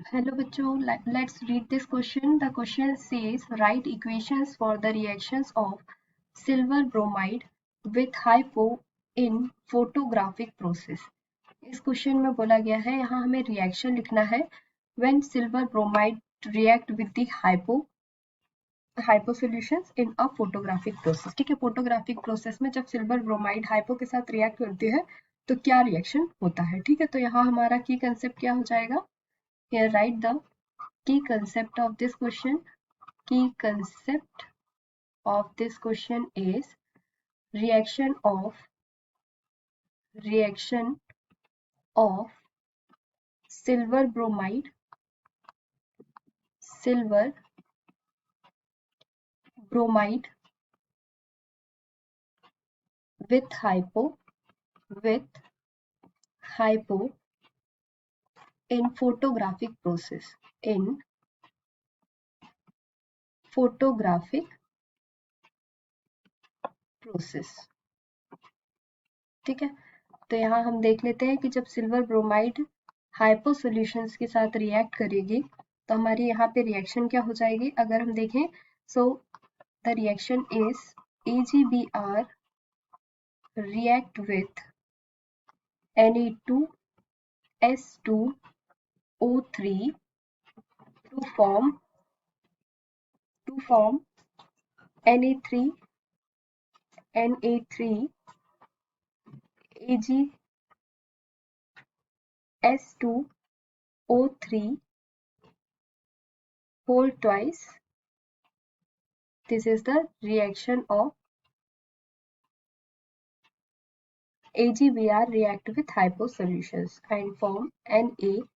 Hello बच्चों, let's read this question. The question says write equations for the reactions of silver bromide with hypo in photographic process. इस question में बोला गया है यहाँ हमें रिएक्शन लिखना है when silver bromide react with the hypo solutions in a photographic process. ठीक है, फोटोग्राफिक प्रोसेस में जब सिल्वर ब्रोमाइड हाइपो के साथ रिएक्ट करती है तो क्या रिएक्शन होता है. ठीक है, तो यहाँ हमारा की कंसेप्ट क्या हो जाएगा. Here write the key concept of this question. Key concept of this question is reaction of silver bromide with hypo in photographic process. ठीक है, तो यहाँ हम देख लेते हैं कि जब सिल्वर ब्रोमाइड हाइपो सॉल्यूशंस के साथ रिएक्ट करेगी तो हमारी यहाँ पे रिएक्शन क्या हो जाएगी. अगर हम देखें so the reaction is AgBr react with Na2S2O3 to form Na3 AgS2O3 whole twice. This is the reaction of AgBr react with hypo solutions and form NaBr.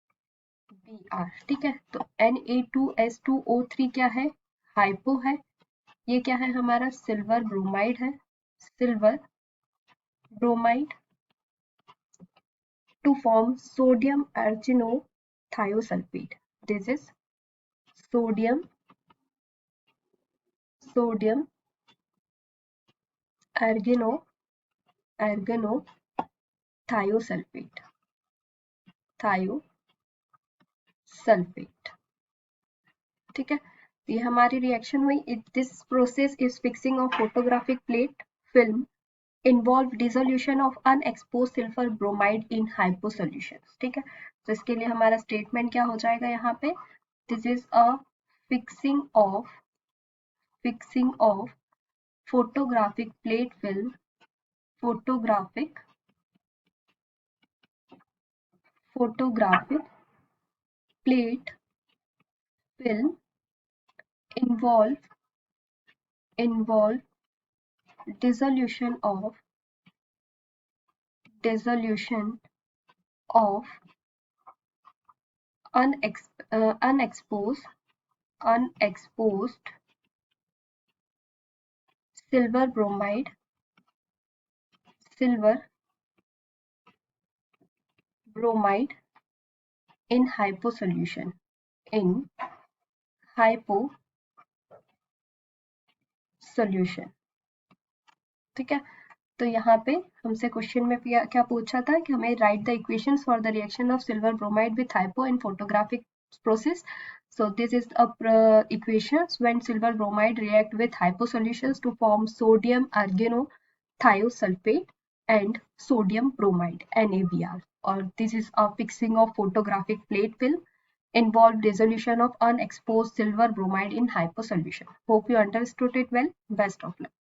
ठीक है, तो Na2S2O3 क्या है, हाइपो है. ये क्या है, हमारा सिल्वर ब्रोमाइड है. Silver bromide to form sodium arganothiosulfate. This is sodium arganothiosulfate. ठीक है, ये हमारी रिएक्शन हुई. This process is fixing of photographic plate film involve dissolution of unexposed silver bromide in hypo solutions. ठीक है, तो इसके लिए हमारा स्टेटमेंट क्या हो जाएगा यहाँ पे. This is a fixing of photographic plate film involve dissolution of unexposed silver bromide in hypo solution. ठीक है, तो यहाँ पे हमसे क्वेश्चन में क्या पूछा था कि हमें right the equations for the reaction of silver bromide with hypo in photographic process. So this is equations when silver bromide react with hypo solutions to form sodium arganothiosulfate and sodium bromide NaBr. Or this is a fixing of photographic plate film involve dissolution of unexposed silver bromide in hypo solution. Hope you understood it well. Best of luck.